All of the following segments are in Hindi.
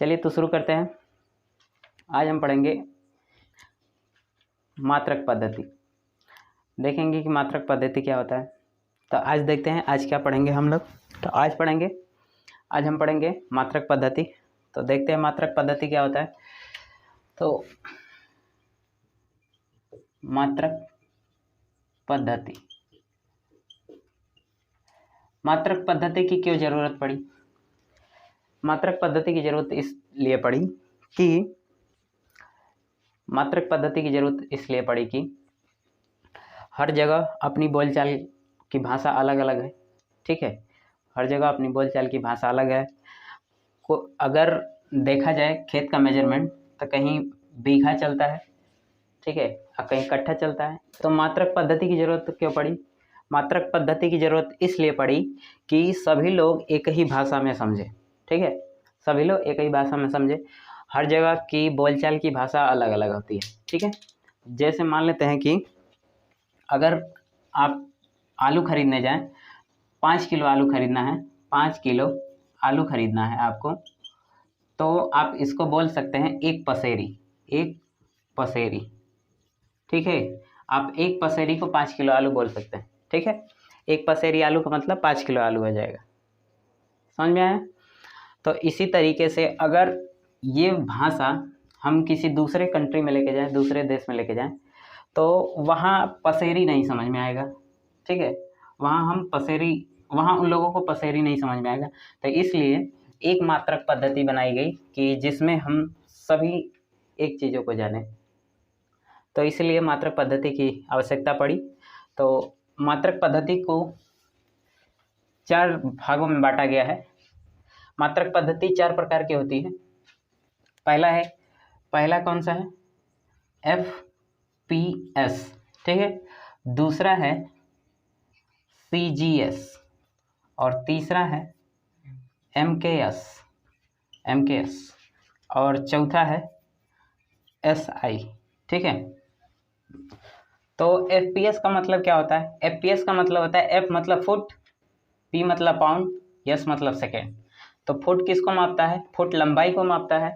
चलिए तो शुरू करते हैं। आज हम पढ़ेंगे मात्रक पद्धति। देखेंगे कि मात्रक पद्धति क्या होता है। तो आज देखते हैं आज क्या पढ़ेंगे हम लोग। तो आज हम पढ़ेंगे मात्रक पद्धति। तो देखते हैं मात्रक पद्धति क्या होता है। तो मात्रक पद्धति की क्यों ज़रूरत पड़ी? मात्रक पद्धति की ज़रूरत इसलिए पड़ी कि हर जगह अपनी बोलचाल की भाषा अलग अलग है। ठीक है, हर जगह अपनी बोलचाल की भाषा अलग है। अगर देखा जाए खेत का मेजरमेंट तो कहीं बीघा चलता है, ठीक है, और कहीं कट्ठा चलता है। तो मात्रक पद्धति की ज़रूरत क्यों पड़ी? मात्रक पद्धति की ज़रूरत इसलिए पड़ी कि सभी लोग एक ही भाषा में समझे। ठीक है, सभी लोग एक ही भाषा में समझे। हर जगह की बोलचाल की भाषा अलग अलग होती है। ठीक है, जैसे मान लेते हैं कि अगर आप आलू खरीदने जाएं, 5 किलो आलू खरीदना है, 5 किलो आलू खरीदना है आपको, तो आप इसको बोल सकते हैं एक पसेरी। ठीक है, आप एक पसेरी को 5 किलो आलू बोल सकते हैं। ठीक है, एक पसेरी आलू का मतलब 5 किलो आलू हो जाएगा। समझ में आया? तो इसी तरीके से अगर ये भाषा हम किसी दूसरे कंट्री में लेके जाएं, दूसरे देश में लेके जाएं, तो वहाँ पसेरी नहीं समझ में आएगा। ठीक है, वहाँ उन लोगों को पसेरी नहीं समझ में आएगा। तो इसलिए एक मात्रक पद्धति बनाई गई कि जिसमें हम सभी एक चीज़ों को जानें। तो इसलिए मात्रक पद्धति की आवश्यकता पड़ी। तो मात्रक पद्धति को 4 भागों में बांटा गया है। मात्रक पद्धति 4 प्रकार की होती है। पहला कौन सा है? FPS। ठीक है, दूसरा है CGS और तीसरा है MKS और चौथा है SI। ठीक है, तो FPS का मतलब क्या होता है? FPS का मतलब होता है F मतलब फुट, P मतलब पाउंड, S मतलब सेकेंड। तो फुट किसको मापता है? फुट लंबाई को मापता है।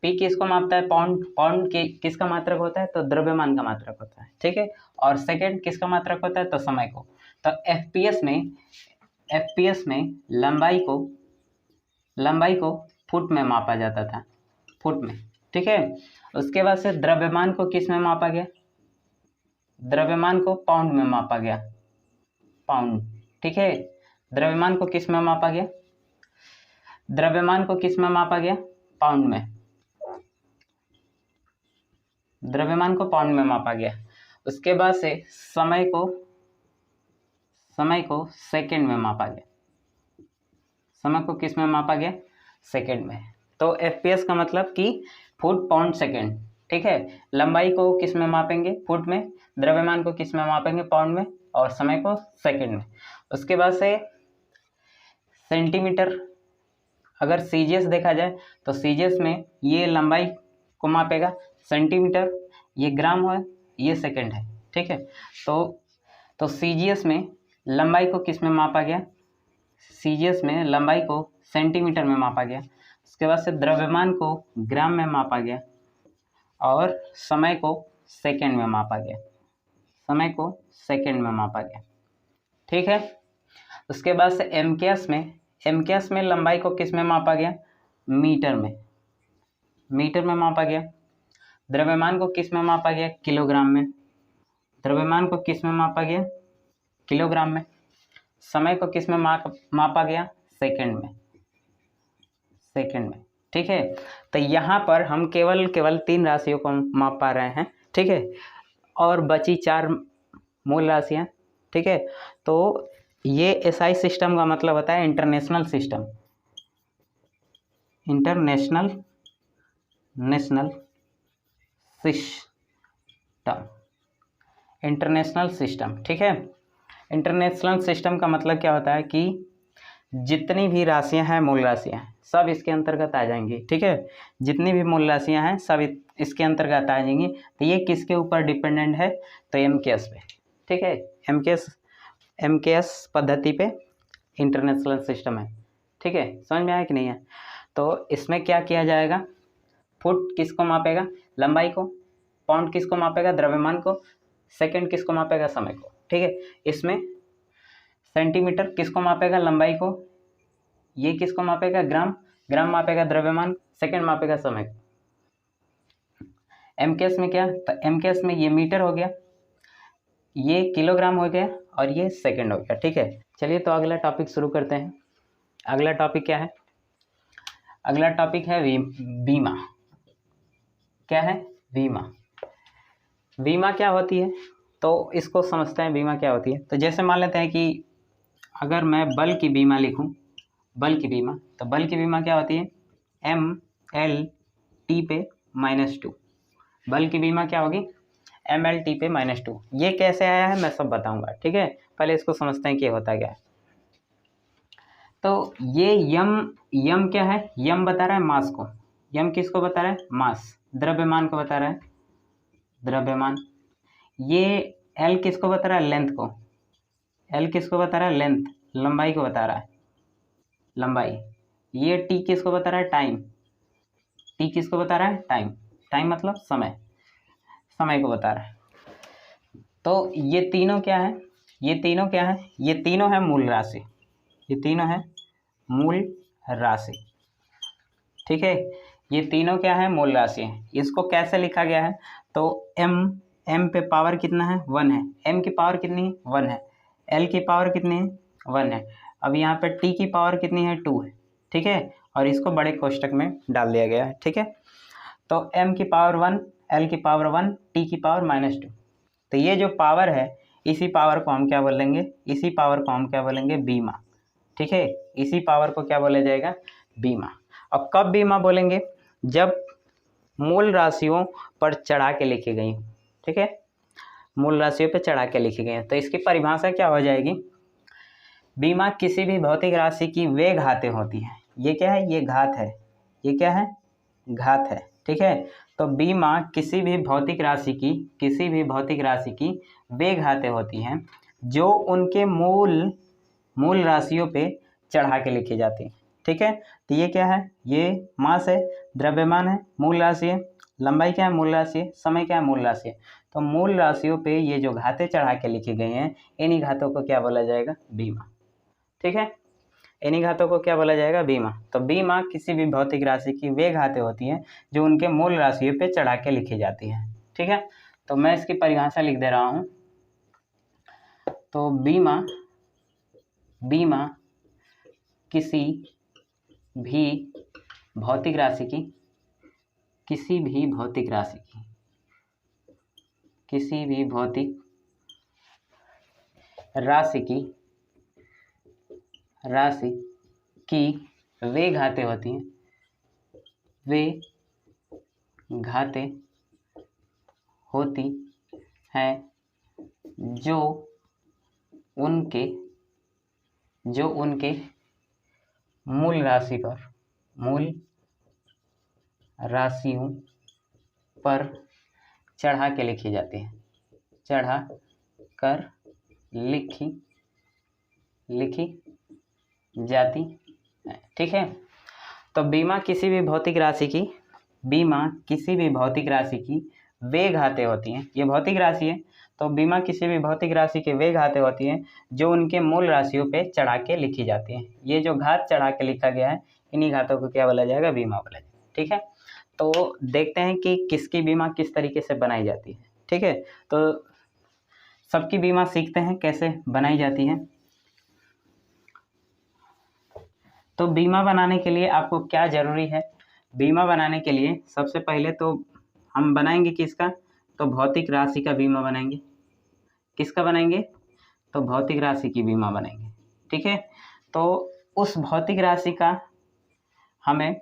P किसको मापता है? पाउंड किसका मात्रक होता है? तो द्रव्यमान का मात्रक होता है। ठीक है, और सेकेंड किसका मात्रक होता है? तो समय को। तो FPS में लंबाई को फुट में मापा जाता था, फुट में। ठीक है, उसके बाद से द्रव्यमान को किस में मापा गया? द्रव्यमान को पाउंड में मापा गया, पाउंड। ठीक है, द्रव्यमान को किस में मापा गया? पाउंड में। द्रव्यमान को पाउंड में मापा गया। उसके बाद से समय को सेकंड में मापा गया। समय को किस में मापा गया? सेकंड में। तो FPS का मतलब कि फुट पाउंड सेकंड। ठीक है, लंबाई को किस में मापेंगे? फुट में। द्रव्यमान को किस में मापेंगे? पाउंड में। और समय को सेकंड में। उसके बाद से सेंटीमीटर। अगर CGS देखा जाए तो CGS में ये लंबाई को मापेगा, सेंटीमीटर, ये ग्राम है, ये सेकंड है। ठीक है, तो CGS में लंबाई को किस में मापा गया? CGS में लंबाई को सेंटीमीटर में मापा गया। उसके बाद से द्रव्यमान को ग्राम में मापा गया और समय को सेकंड में मापा गया। ठीक है, उसके बाद से MKS में लंबाई को किस में मापा गया? मीटर में मापा गया। द्रव्यमान को किस में मापा गया? किलोग्राम में। द्रव्यमान को किस में मापा गया? किलोग्राम में। समय को किस में मापा गया? सेकंड में। ठीक है, तो यहाँ पर हम केवल 3 राशियों को माप पा रहे हैं। ठीक है, और बची 4 मूल राशियाँ। ठीक है, तो ये SI सिस्टम का मतलब होता है इंटरनेशनल सिस्टम। ठीक है, इंटरनेशनल सिस्टम का मतलब क्या होता है कि जितनी भी राशियां हैं, मूल राशियां, सब इसके अंतर्गत आ जाएंगी। ठीक है, जितनी भी मूल राशियां हैं सब इसके अंतर्गत आ जाएंगी। तो ये किसके ऊपर डिपेंडेंट है? तो MKS पे। ठीक है, MKS पद्धति पे इंटरनेशनल सिस्टम है। ठीक है, समझ में आया कि नहीं है? तो इसमें क्या किया जाएगा, फुट किसको मापेगा, लंबाई को, पाउंड किसको मापेगा, द्रव्यमान को, सेकंड किसको मापेगा, समय को। ठीक है, इसमें सेंटीमीटर किसको मापेगा, लंबाई को, ये किसको मापेगा, ग्राम, ग्राम मापेगा द्रव्यमान, सेकंड मापेगा समय को। एमकेएस में क्या, तो एमकेएस में ये मीटर हो गया, ये किलोग्राम हो गया और ये सेकंड हो गया। ठीक है, चलिए तो अगला टॉपिक शुरू करते हैं। अगला टॉपिक क्या है, अगला टॉपिक है बीमा। क्या है, बीमा। बीमा क्या होती है, तो इसको समझते हैं बीमा क्या होती है। तो जैसे मान लेते हैं कि अगर मैं बल की बीमा लिखूं, बल की बीमा, तो बल की बीमा क्या होती है, ML/T पे -2। बल की बीमा क्या होगी, ML/T पे -2। ये कैसे आया है मैं सब बताऊंगा। ठीक है, पहले इसको समझते हैं कि होता क्या है। तो ये यम क्या है, यम बता रहा है मास को, यम किसको बता रहा है, मास, द्रव्यमान को बता रहा है, द्रव्यमान। ये एल किसको बता रहा है, लेंथ को, एल किसको बता रहा है, लेंथ, लंबाई को बता रहा है, लंबाई। ये टी किसको बता रहा है, टाइम, टी किसको बता रहा है, टाइम, टाइम मतलब समय, समय को बता रहा है। तो ये तीनों क्या है, ये तीनों क्या है, ये तीनों है मूल राशि, ये तीनों है मूल राशि। ठीक है, ये तीनों क्या है, मूल राशि है। इसको कैसे लिखा गया है, तो एम पे पावर कितना है, 1 है, एम की पावर कितनी है, 1 है, एल की पावर कितनी है, 1 है। अब यहाँ पे टी की पावर कितनी है, 2 है। ठीक है, और इसको बड़े कोष्टक में डाल दिया गया है। ठीक है, तो एम की पावर 1, एल की पावर 1, टी की पावर -2। तो ये जो पावर है, इसी पावर को हम क्या बोलेंगे, इसी पावर को हम क्या बोलेंगे, बीमा। ठीक है, इसी पावर को क्या बोला जाएगा, बीमा। अब कब बीमा बोलेंगे, जब मूल राशियों पर चढ़ा के लिखी गई। ठीक है, मूल राशियों पर चढ़ा के लिखी गई। तो इसकी परिभाषा क्या हो जाएगी, बीमा किसी भी भौतिक राशि की वे घातें होती हैं। ये क्या है, ये घात है, ये क्या है, घात है। ठीक है, तो बीमा किसी भी भौतिक राशि की, किसी भी भौतिक राशि की वे घातें होती हैं जो उनके मूल राशियों पे चढ़ा के लिखी जाती हैं। ठीक है, तो ये क्या है, ये मास है, द्रव्यमान है, मूल राशि है, लंबाई क्या है, मूल राशि है, समय क्या है, मूल राशि है। तो मूल राशियों पे ये जो घातें चढ़ा के लिखी गई हैं, इन्हीं घातों को क्या बोला जाएगा, बीमा। ठीक है, इन्हीं घातों को क्या बोला जाएगा, बीमा। तो बीमा किसी भी भौतिक राशि की वे घातें होती हैं जो उनके मूल राशियों पे चढ़ा के लिखी जाती हैं। ठीक है, तो मैं इसकी परिभाषा लिख दे रहा हूँ। तो बीमा किसी भी भौतिक राशि की, किसी भी भौतिक राशि की, किसी भी भौतिक राशि की वे घातें होती हैं, वे घातें होती हैं जो उनके मूल राशियों पर चढ़ा के लिखी जाती है, चढ़ा कर लिखी जाती है। ठीक है, तो बीमा किसी भी भौतिक राशि की वे घातें होती हैं। ये भौतिक राशि है, तो बीमा किसी भी भौतिक राशि की वे घातें होती हैं जो उनके मूल राशियों पे चढ़ा के लिखी जाती हैं। ये जो घात चढ़ा के लिखा गया है, इन्हीं घातों को क्या बोला जाएगा, बीमा बोला जाएगा। ठीक है, तो देखते हैं कि किसकी बीमा किस तरीके से बनाई जाती है। ठीक है, तो सबकी बीमा सीखते हैं कैसे बनाई जाती है। तो बीमा बनाने के लिए आपको क्या ज़रूरी है, बीमा बनाने के लिए सबसे पहले तो हम बनाएंगे किसका, तो भौतिक राशि का बीमा बनाएंगे। किसका बनाएंगे, तो भौतिक राशि की बीमा बनाएंगे। ठीक है, तो उस भौतिक राशि का हमें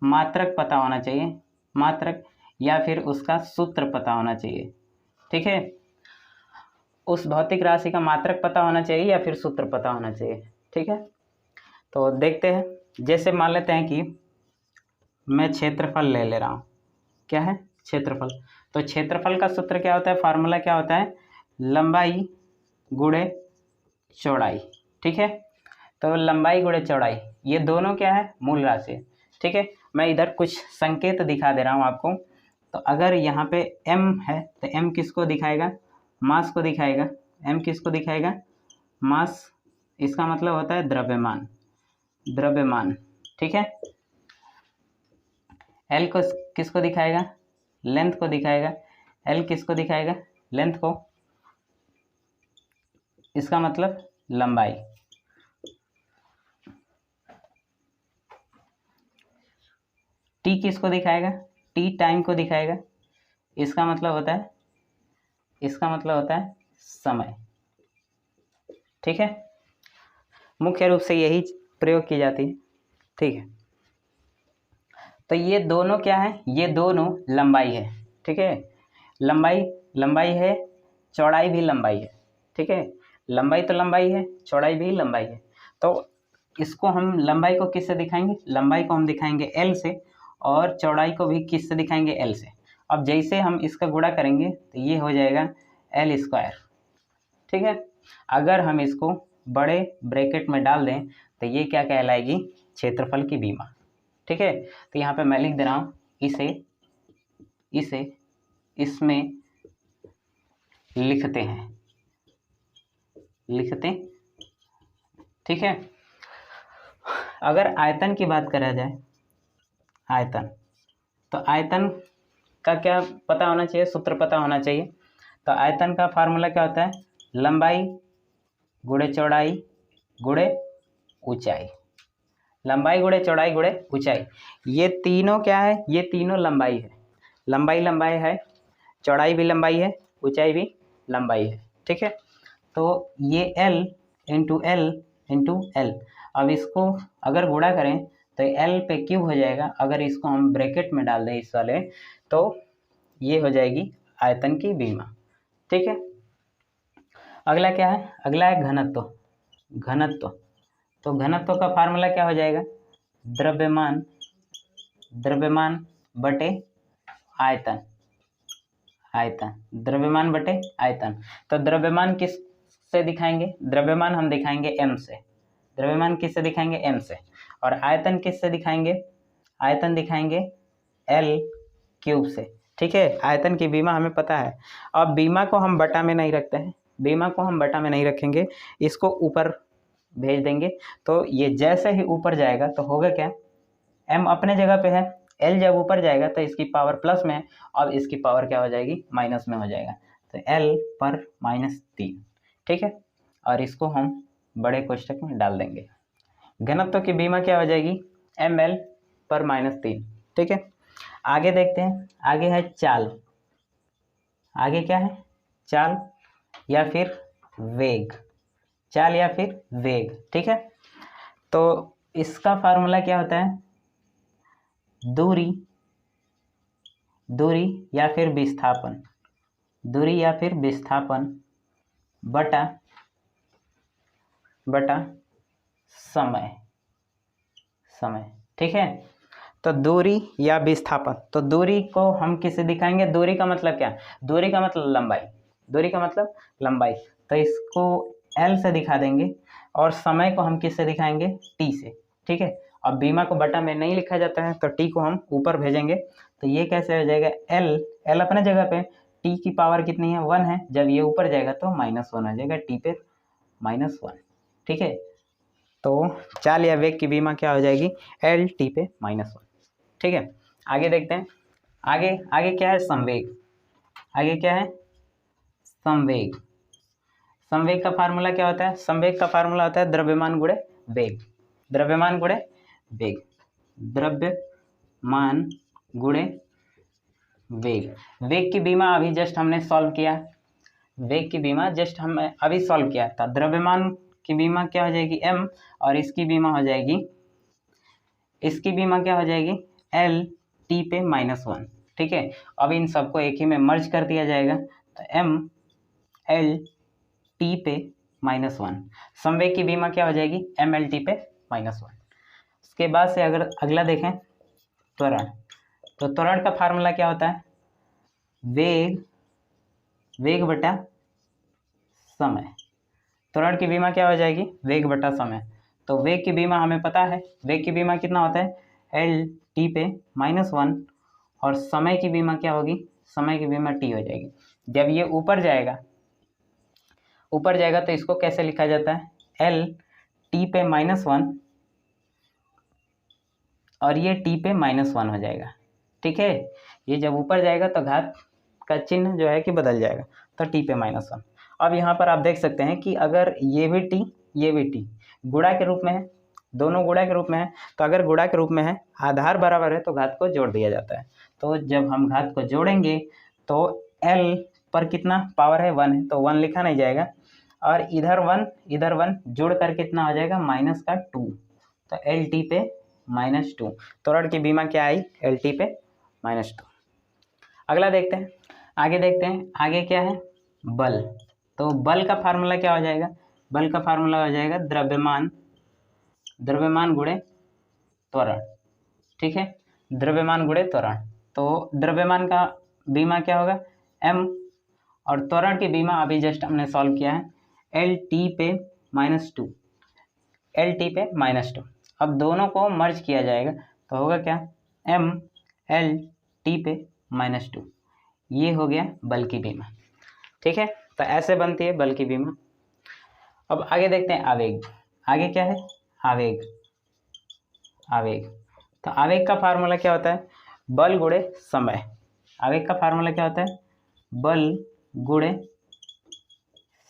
मात्रक पता होना चाहिए, मात्रक या फिर उसका सूत्र पता होना चाहिए। ठीक है, उस भौतिक राशि का मात्रक पता होना चाहिए या फिर सूत्र पता होना चाहिए। ठीक है, तो देखते हैं। जैसे मान लेते हैं कि मैं क्षेत्रफल ले रहा हूँ। क्या है, क्षेत्रफल। तो क्षेत्रफल का सूत्र क्या होता है, फार्मूला क्या होता है, लंबाई गुणे चौड़ाई। ठीक है, तो लंबाई गुणे चौड़ाई, ये दोनों क्या है, मूल राशि है। ठीक है, मैं इधर कुछ संकेत दिखा दे रहा हूँ आपको। तो अगर यहाँ पे m है तो m किसको दिखाएगा, मास को दिखाएगा। m किसको दिखाएगा, मास, इसका मतलब होता है द्रव्यमान, द्रव्यमान। ठीक है, l को किसको दिखाएगा, लेंथ को दिखाएगा। l किसको दिखाएगा, लेंथ को, इसका मतलब लंबाई। t किसको दिखाएगा, t टाइम को दिखाएगा। इसका मतलब होता है, इसका मतलब होता है समय। ठीक है, मुख्य रूप से यही प्रयोग की जाती है। ठीक है, तो ये दोनों क्या है, ये दोनों लंबाई है। ठीक है, लंबाई लंबाई है, चौड़ाई भी लंबाई है। ठीक है, लंबाई तो लंबाई है, चौड़ाई भी लंबाई है। तो इसको हम लंबाई को किससे दिखाएंगे, लंबाई को हम दिखाएंगे l से, और चौड़ाई को भी किससे दिखाएंगे, l से। अब जैसे हम इसका गुणा करेंगे तो ये हो जाएगा l स्क्वायर। ठीक है, अगर हम इसको बड़े ब्रैकेट में डाल दें तो ये क्या कहलाएगी, क्षेत्रफल की बीमा। ठीक है, तो यहाँ पे मैं लिख दे रहा हूँ, इसे इसे इसमें लिखते हैं, लिखते। ठीक है, अगर आयतन की बात करा जाए, आयतन, तो आयतन का क्या पता होना चाहिए, सूत्र पता होना चाहिए। तो आयतन का फार्मूला क्या होता है, लंबाई गुणे चौड़ाई गुणे ऊंचाई। लंबाई गुणे चौड़ाई गुणे ऊंचाई, ये तीनों क्या है, ये तीनों लंबाई है। लंबाई लंबाई है, चौड़ाई भी लंबाई है, ऊंचाई भी लंबाई है। ठीक है, तो ये L into L into L. अब इसको अगर गुणा करें तो L पे क्यूब हो जाएगा। अगर इसको हम ब्रैकेट में डाल दें इस वाले, तो ये हो जाएगी आयतन की बीमा। ठीक है, अगला क्या है, अगला है घनत्व। घनत्व, तो घनत्व का फार्मूला क्या हो जाएगा, द्रव्यमान, द्रव्यमान बटे आयतन, आयतन, द्रव्यमान बटे आयतन। तो द्रव्यमान किस से दिखाएंगे, द्रव्यमान हम दिखाएंगे m से। द्रव्यमान किस से दिखाएंगे, m से। और आयतन किस से दिखाएंगे, आयतन दिखाएंगे L क्यूब से। ठीक है, आयतन की बीमा हमें पता है। अब बीमा को हम बटा में नहीं रखते हैं, बीमा को हम बटा में नहीं रखेंगे, इसको ऊपर भेज देंगे। तो ये जैसे ही ऊपर जाएगा तो होगा क्या, m अपने जगह पे है, l जब ऊपर जाएगा तो इसकी पावर प्लस में है, अब इसकी पावर क्या हो जाएगी, माइनस में हो जाएगा। तो l पर -3। ठीक है, और इसको हम बड़े कोष्ठक में डाल देंगे। घनत्व की बीमा क्या हो जाएगी, ml पर -3। ठीक है, आगे देखते हैं, आगे है चाल। आगे क्या है, चाल या फिर वेग, चाल या फिर वेग। ठीक है, तो इसका फार्मूला क्या होता है, दूरी, दूरी या फिर विस्थापन, दूरी या फिर विस्थापन बटा बटा समय, समय। ठीक है, तो दूरी या विस्थापन, तो दूरी को हम किससे दिखाएंगे, दूरी का मतलब क्या, दूरी का मतलब लंबाई, दूरी का मतलब लंबाई। तो इसको L से दिखा देंगे, और समय को हम किससे दिखाएंगे, T से। ठीक है, अब बीमा को बटा में नहीं लिखा जाता है तो T को हम ऊपर भेजेंगे। तो ये कैसे हो जाएगा, L अपने जगह पे, T की पावर कितनी है, 1 है। जब ये ऊपर जाएगा तो -1 हो जाएगा, T पे -1। ठीक है, तो चाल या वेग की बीमा क्या हो जाएगी, L T पे -1। ठीक है, आगे देखते हैं, आगे आगे क्या है, संवेग। आगे क्या है, संवेग। संवेग का फार्मूला क्या होता है, संवेग का फार्मूला होता है द्रव्यमान गुणे वेग, द्रव्यमान गुणे वेग, द्रव्यमान गुणे वेग। वेग की बीमा अभी जस्ट हमने सॉल्व किया, वेग की बीमा जस्ट हम अभी सॉल्व किया था। द्रव्यमान की बीमा क्या हो जाएगी, m, और इसकी बीमा हो जाएगी, इसकी बीमा क्या हो जाएगी, L T पे -1। ठीक है, अब इन सबको एक ही में मर्ज कर दिया जाएगा, तो m L T पे -1। संवेग की बीमा क्या हो जाएगी, m L T पे -1। उसके बाद से अगर अगला देखें, त्वरण, तो त्वरण का फार्मूला क्या होता है, वेग, वेग बटा समय। त्वरण की बीमा क्या हो जाएगी, वेग बटा समय। तो वेग की बीमा हमें पता है, वेग की बीमा कितना होता है, एल टी पे -1, और समय की बीमा क्या होगी, समय की बीमा टी हो जाएगी। जब ये ऊपर जाएगा तो इसको कैसे लिखा जाता है, एल टी पे -1 और ये टी पे -1 हो जाएगा। ठीक है, ये जब ऊपर जाएगा तो घात का चिन्ह जो है कि बदल जाएगा, तो टी पे -1। अब यहाँ पर आप देख सकते हैं कि अगर ये भी टी गुणा के रूप में है, दोनों गुणा के रूप में है, तो अगर गुणा के रूप में है, आधार बराबर है, तो घात को जोड़ दिया जाता है। तो जब हम घात को जोड़ेंगे तो एल पर कितना पावर है, 1 है, तो 1 लिखा नहीं जाएगा, और इधर 1 जोड़ कर कितना हो जाएगा, -2, तो एल टी पे -2। त्वरण की बीमा क्या आई, एल टी पे -2। अगला देखते हैं, आगे क्या है, बल। तो बल का फार्मूला क्या हो जाएगा, बल का फार्मूला हो जाएगा द्रव्यमान गुणे त्वरण। ठीक है, द्रव्यमान गुणे त्वरण। तो द्रव्यमान का बीमा क्या होगा, m, और त्वरण की बीमा अभी जस्ट हमने सॉल्व किया है, एल टी पे -2, एल टी पे -2। अब दोनों को मर्ज किया जाएगा तो होगा क्या, m एल टी पे -2, ये हो गया बल की बीमा। ठीक है, तो ऐसे बनती है बल की बीमा। अब आगे देखते हैं आवेग। आगे क्या है, आवेग। तो आवेग का फार्मूला क्या होता है, बल गुणे समय। आवेग का फार्मूला क्या होता है, बल गुणे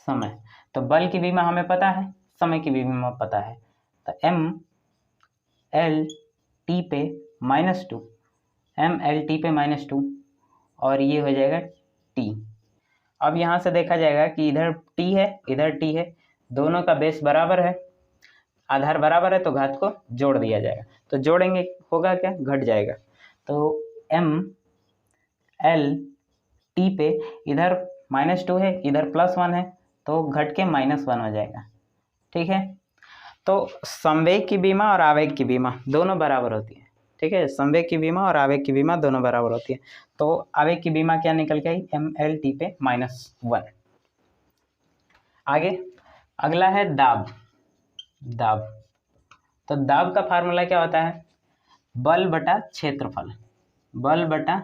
समय। तो बल की बीमा हमें पता है, समय की बीमा पता है, तो m एल टी पे -2, m एल टी पे -2, और ये हो जाएगा t। अब यहाँ से देखा जाएगा कि इधर t है, इधर t है, दोनों का बेस बराबर है, आधार बराबर है, तो घात को जोड़ दिया जाएगा। तो जोड़ेंगे होगा क्या, घट जाएगा। तो m एल टी पे इधर -2 है, इधर +1 है, तो घट के -1 हो जाएगा। ठीक है, तो संवेग की बीमा और आवेग की बीमा दोनों बराबर होती है। ठीक है, संवेग की बीमा और आवेग की बीमा दोनों बराबर होती है। तो आवेग की बीमा क्या निकल के आई, ml t पे -1। आगे अगला है दाब। तो दाब का फार्मूला क्या होता है, बल बटा क्षेत्रफल। बल बटा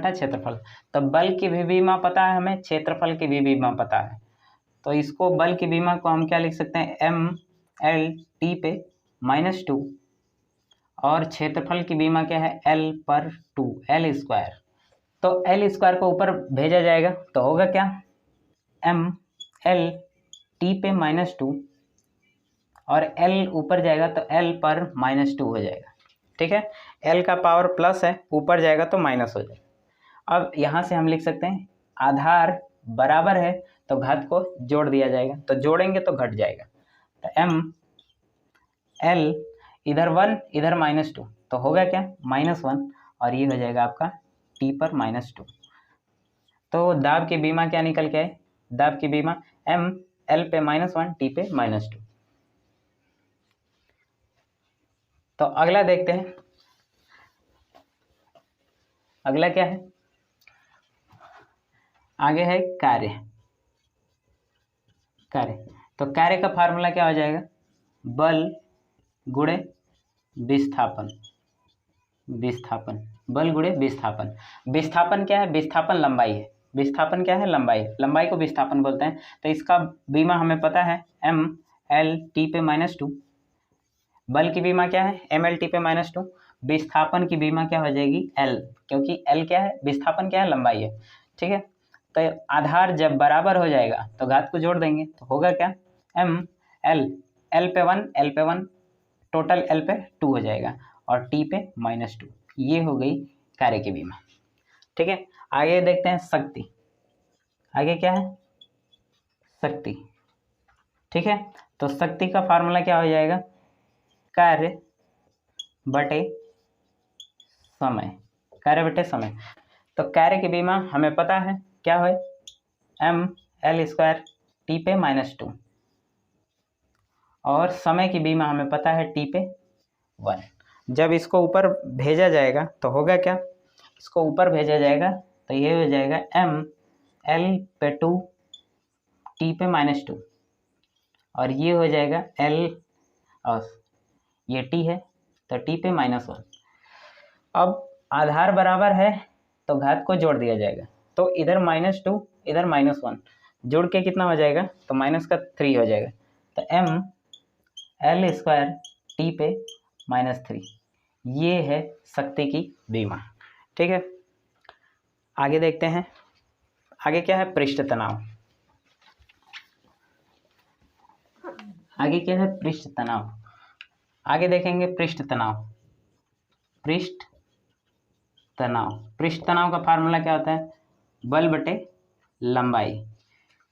क्षेत्रफल। तो बल की भी बीमा पता है हमें, क्षेत्रफल की भी बीमा पता है। तो इसको बल की बीमा को हम क्या लिख सकते हैं, m एल टी पे -2, और क्षेत्रफल की बीमा क्या है, l पर 2, l स्क्वायर। तो l स्क्वायर को ऊपर भेजा जाएगा तो होगा क्या, m एल टी पे -2, और l ऊपर जाएगा तो l पर -2 हो जाएगा। ठीक है, l का पावर प्लस है, ऊपर जाएगा तो माइनस हो जाएगा। अब यहाँ से हम लिख सकते हैं, आधार बराबर है तो घात को जोड़ दिया जाएगा, तो जोड़ेंगे तो घट जाएगा। तो m l इधर 1 इधर -2, तो होगा क्या, -1, और ये हो जाएगा आपका t पर -2। तो दाब की बीमा क्या निकल के आए, दाब की बीमा m l पे -1 t पे -2। तो अगला देखते हैं, अगला क्या है, आगे है कार्य। तो कार्य का फार्मूला क्या हो जाएगा, बल गुणे विस्थापन। बल गुणे विस्थापन। विस्थापन क्या है, विस्थापन लंबाई है। विस्थापन क्या है, लंबाई को विस्थापन बोलते हैं। तो इसका बीमा हमें पता है, m l t पे -2। बल की बीमा क्या है, m l t पे -2। विस्थापन की बीमा क्या हो जाएगी, l, क्योंकि l क्या है, विस्थापन क्या है, लंबाई है। ठीक है, तो आधार जब बराबर हो जाएगा तो घात को जोड़ देंगे, तो होगा क्या, m l पे 1, टोटल l पे 2 हो जाएगा, और t पे -2। ये हो गई कार्य की बीमा। ठीक है, आगे देखते हैं शक्ति। आगे क्या है, शक्ति। ठीक है, तो शक्ति का फार्मूला क्या हो जाएगा, कार्य बटे समय। तो कार्य की बीमा हमें पता है क्या है, m l स्क्वायर t पे -2, और समय की बीमा हमें पता है t पे 1। जब इसको ऊपर भेजा जाएगा तो होगा क्या, इसको ऊपर भेजा जाएगा तो ये हो जाएगा m l पे 2 टी पे -2 और ये हो जाएगा L और ये T है तो T पे -1। अब आधार बराबर है तो घात को जोड़ दिया जाएगा, तो इधर -2 इधर -1 जोड़ के कितना हो जाएगा, तो माइनस का 3 हो जाएगा। तो m L² T पे -3 ये है शक्ति की बीमा। ठीक है, आगे देखते हैं। आगे क्या है, पृष्ठ तनाव। आगे क्या है, पृष्ठ तनाव। आगे देखेंगे पृष्ठ तनाव। पृष्ठ तनाव, पृष्ठ तनाव का फार्मूला क्या होता है, बल बटे लंबाई।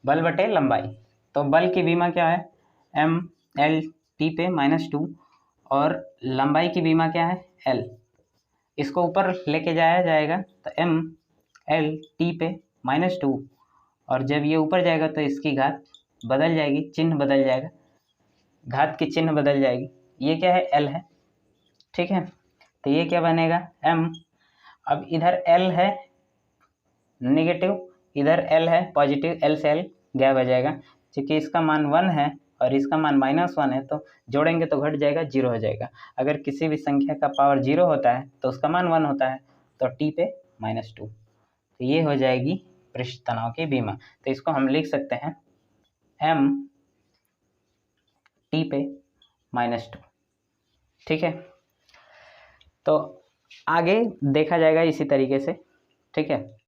बल बटे लंबाई, तो बल की बीमा क्या है, m L T पे -2 और लंबाई की बीमा क्या है, L। इसको ऊपर लेके जाया जाएगा तो m L T पे -2 और जब ये ऊपर जाएगा तो इसकी घात बदल जाएगी, चिन्ह बदल जाएगा, घात की चिन्ह बदल जाएगी। ये क्या है, L है। ठीक है, तो ये क्या बनेगा, m। अब इधर L है नेगेटिव, इधर L है पॉजिटिव, L से L गैप आ जाएगा। क्योंकि इसका मान 1 है और इसका मान -1 है तो जोड़ेंगे तो घट जाएगा, 0 हो जाएगा। अगर किसी भी संख्या का पावर 0 होता है तो उसका मान 1 होता है, तो T पे -2। तो ये हो जाएगी पृष्ठ तनाव की बीमा। तो इसको हम लिख सकते हैं m T पे -2। ठीक है, तो आगे देखा जाएगा इसी तरीके से। ठीक है।